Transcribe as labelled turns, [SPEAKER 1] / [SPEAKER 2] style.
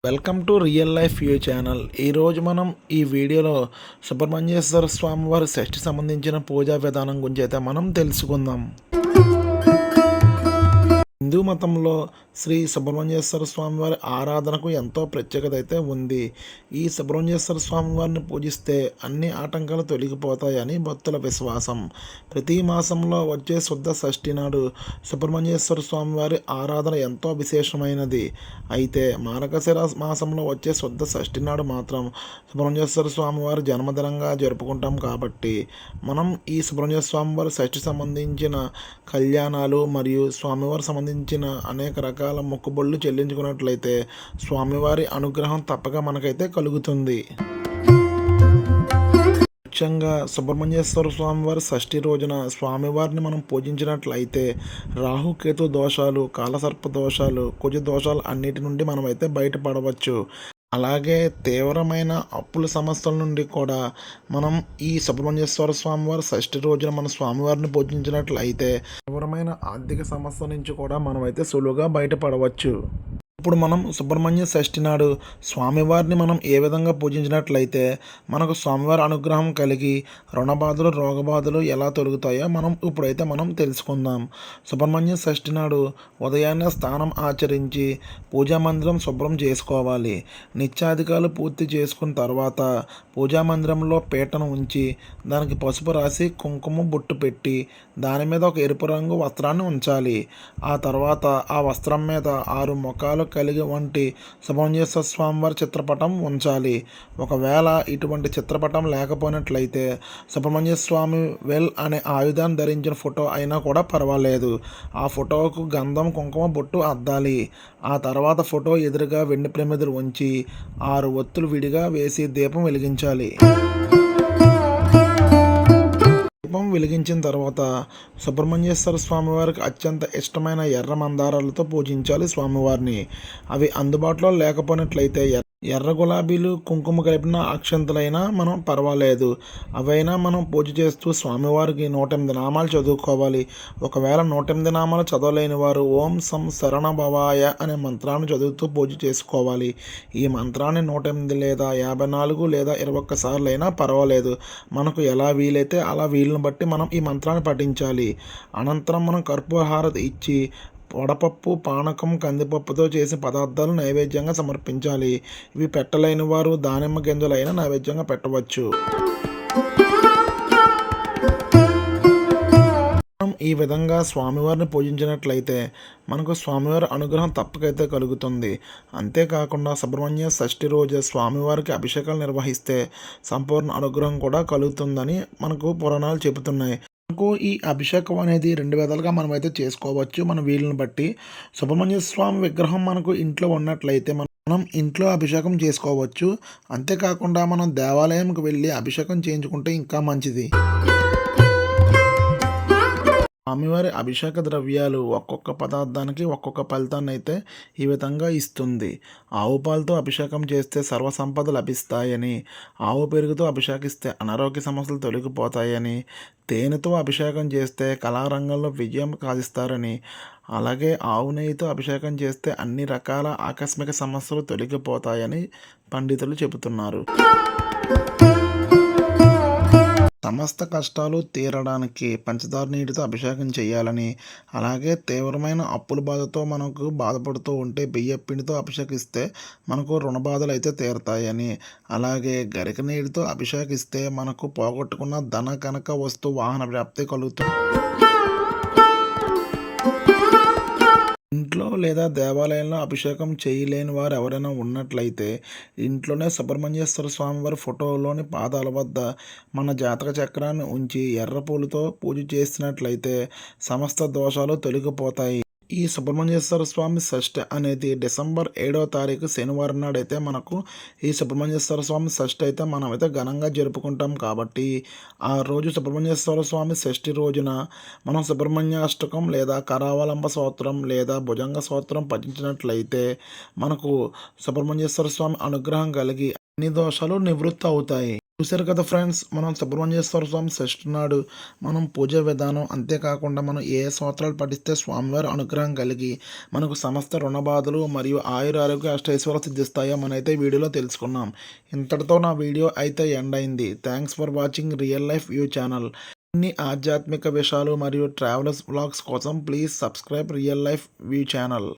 [SPEAKER 1] Welcome to real life view channel. ఈరోజు మనం ఈ వీడియోలో సుబ్రహ్మణ్యేశ్వర స్వామి వారి షష్ఠి సంబంధించిన పూజా విధానం గురించి అయితే మనం తెలుసుకుందాం. హిందూ మతంలో శ్రీ సుబ్రహ్మణ్యేశ్వర స్వామి వారి ఆరాధనకు ఎంతో ప్రత్యేకత అయితే ఉంది. ఈ సుబ్రహ్మణ్యేశ్వర స్వామి వారిని పూజిస్తే అన్ని ఆటంకాలు తొలగిపోతాయని భక్తుల విశ్వాసం. ప్రతి మాసంలో వచ్చే శుద్ధ షష్ఠి నాడు సుబ్రహ్మణ్యేశ్వర స్వామి వారి ఆరాధన ఎంతో విశేషమైనది. అయితే మార్గశిర మాసంలో వచ్చే శుద్ధ షష్ఠి నాడు మాత్రం సుబ్రహ్మణ్యేశ్వర స్వామి వారి జన్మదినంగా జరుపుకుంటాం కాబట్టి మనం ఈ సుబ్రహ్మణ్యేశ్వర స్వామి వారి షష్ఠి సంబంధించిన కళ్యాణాలు మరియు స్వామివారి సంబంధించిన అనేక రకాల మొక్కుబళ్ళు చెల్లించుకున్నట్లయితే స్వామివారి అనుగ్రహం తప్పక మనకైతే కలుగుతుంది. ముఖ్యంగా సుబ్రహ్మణ్యేశ్వర స్వామివారి షష్ఠి రోజున స్వామివారిని మనం పూజించినట్లయితే రాహుకేతు దోషాలు, కాలసర్ప దోషాలు, కుజ దోషాలు అన్నిటి నుండి మనమైతే బయటపడవచ్చు. అలాగే తీవ్రమైన అప్పుల సమస్యల నుండి కూడా మనం ఈ సుబ్రహ్మణ్యేశ్వర స్వామివారి షష్ఠి రోజున మన స్వామివారిని పూజించినట్లయితే తీవ్రమైన ఆర్థిక సమస్యల నుంచి కూడా మనమైతే సులువుగా బయటపడవచ్చు. ఇప్పుడు మనం సుబ్రహ్మణ్య షష్ఠి నాడు స్వామివారిని మనం ఏ విధంగా పూజించినట్లయితే మనకు స్వామివారి అనుగ్రహం కలిగి రుణబాధలు, రోగబాధలు ఎలా తొలగుతాయో మనం తెలుసుకుందాం. సుబ్రహ్మణ్య షష్ఠి నాడు ఉదయాన్నే స్నానం ఆచరించి పూజా మందిరం శుభ్రం చేసుకోవాలి. నిత్యాధికాలు పూర్తి చేసుకున్న తర్వాత పూజా మందిరంలో పీటను ఉంచి దానికి పసుపు రాసి కుంకుమ బొట్టు పెట్టి దాని మీద ఒక ఎరుపు రంగు వస్త్రాన్ని ఉంచాలి. ఆ తర్వాత ఆ వస్త్రం మీద 6 ముఖాలు కలిగి వంటి సుబ్రహ్మణ్యేశ్వర స్వామివారి చిత్రపటం ఉంచాలి. ఒకవేళ ఇటువంటి చిత్రపటం లేకపోయినట్లయితే సుబ్రహ్మణ్య స్వామి వెల్ అనే ఆయుధాన్ని ధరించిన ఫోటో అయినా కూడా పర్వాలేదు. ఆ ఫోటోకు గంధం, కుంకుమ బొట్టు అద్దాలి. ఆ తర్వాత ఫోటో ఎదురుగా వెండి ప్రమిదలు ఉంచి 6 ఒత్తులు విడిగా వేసి దీపం వెలిగించాలి. దీపం వెలిగించిన తర్వాత సుబ్రహ్మణ్యేశ్వర స్వామివారికి అత్యంత ఇష్టమైన ఎర్ర మందారాలతో పూజించాలి స్వామివారిని. అవి అందుబాటులో లేకపోయినట్లయితే ఎర్ర గులాబీలు, కుంకుమ కలిపిన అక్షంతలైనా మనం పర్వాలేదు. అవైనా మనం పూజ చేస్తూ స్వామివారికి 108 నామాలు చదువుకోవాలి. ఒకవేళ 108 నామాలు చదవలేని వారు ఓం సం శరణ భవాయ అనే మంత్రాన్ని చదువుతూ పూజ చేసుకోవాలి. ఈ మంత్రాన్ని 108 లేదా 54 లేదా 21 సార్లు అయినా పర్వాలేదు. మనకు ఎలా వీలైతే అలా వీలుని బట్టి మనం ఈ మంత్రాన్ని పఠించాలి. అనంతరం మనం కర్పూర హారతి ఇచ్చి వడపప్పు, పానకం, కందిపప్పుతో చేసిన పదార్థాలు నైవేద్యంగా సమర్పించాలి. ఇవి పెట్టలేని వారు దానిమ్మ గింజలైనా నైవేద్యంగా పెట్టవచ్చు. ఈ విధంగా స్వామివారిని పూజించినట్లయితే మనకు స్వామివారి అనుగ్రహం తప్పకైతే కలుగుతుంది. అంతేకాకుండా సుబ్రహ్మణ్య షష్ఠి రోజు స్వామివారికి అభిషేకాలు నిర్వహిస్తే సంపూర్ణ అనుగ్రహం కూడా కలుగుతుందని మనకు పురాణాలు చెబుతున్నాయి. మనకు ఈ అభిషేకం అనేది 2 విధాలుగా మనమైతే చేసుకోవచ్చు మన వీలుని బట్టి. సుబ్రహ్మణ్య స్వామి విగ్రహం మనకు ఇంట్లో ఉన్నట్లయితే మనం ఇంట్లో అభిషేకం చేసుకోవచ్చు. అంతేకాకుండా మనం దేవాలయంకి వెళ్ళి అభిషేకం చేయించుకుంటే ఇంకా మంచిది. స్వామివారి అభిషేక ద్రవ్యాలు ఒక్కొక్క పదార్థానికి ఒక్కొక్క ఫలితాన్ని అయితే ఈ విధంగా ఇస్తుంది. ఆవు పాలతో అభిషేకం చేస్తే సర్వసంపద లభిస్తాయని, ఆవు పెరుగుతో అభిషేకిస్తే అనారోగ్య సమస్యలు తొలగిపోతాయని, తేనెతో అభిషేకం చేస్తే కళారంగంలో విజయం సాధిస్తారని, అలాగే ఆవు నెయ్యితో అభిషేకం చేస్తే అన్ని రకాల ఆకస్మిక సమస్యలు తొలగిపోతాయని పండితులు చెబుతున్నారు. సమస్త కష్టాలు తీరడానికి పంచదార నీటితో అభిషేకం చేయాలని, అలాగే తీవ్రమైన అప్పుల బాధతో మనకు బాధపడుతూ ఉంటే బియ్యం పిండితో అభిషేకిస్తే మనకు రుణ బాధలు అయితే తీరతాయని, అలాగే గరిక నీటితో అభిషేకిస్తే మనకు పోగొట్టుకున్న ధన, కనక, వస్తు, వాహన వ్యాప్తి కలుగుతుంది. ఇంట్లో లేదా దేవాలయంలో అభిషేకం చేయలేని వారు ఎవరైనా ఉన్నట్లయితే ఇంట్లోనే సుబ్రహ్మణ్యేశ్వర స్వామివారి ఫోటోలోని పాదాల వద్ద మన జాతక చక్రాన్ని ఉంచి ఎర్ర పూలతో పూజ చేసినట్లయితే సమస్త దోషాలు తొలగిపోతాయి. ఈ సుబ్రహ్మణ్యేశ్వర స్వామి షష్ఠి అనేది డిసెంబర్ 7వ తారీఖు శనివారం నాడైతే మనకు ఈ సుబ్రహ్మణ్యేశ్వర స్వామి షష్ఠి అయితే మనమైతే ఘనంగా జరుపుకుంటాం కాబట్టి ఆ రోజు సుబ్రహ్మణ్యేశ్వర స్వామి షష్ఠి రోజున మనం సుబ్రహ్మణ్యాష్టకం లేదా కరావలంబ స్తోత్రం లేదా భుజంగ స్తోత్రం పఠించినట్లయితే మనకు సుబ్రహ్మణ్యేశ్వర స్వామి అనుగ్రహం కలిగి అన్ని దోషాలు నివృత్తి అవుతాయి. చూశారు కదా ఫ్రెండ్స్, మనం సుబ్రహ్మణ్యేశ్వర స్వామి షష్ఠి నాడు మనం పూజా విధానం, అంతేకాకుండా మనం ఏ స్తోత్రాలు పఠిస్తే స్వామివారి అనుగ్రహం కలిగి మనకు సమస్త రుణ బాధలు మరియు ఆయురారోగ్య అష్టైశ్వర్యాలు సిద్ధిస్తాయో మనైతే వీడియోలో తెలుసుకున్నాం. ఇంతటితో నా వీడియో అయితే ఎండ్ అయింది. Thanks for watching real life view channel. ఇన్ని ఆధ్యాత్మిక విషయాలు మరియు ట్రావెలర్స్ వ్లాగ్స్ కోసం please subscribe real life view channel.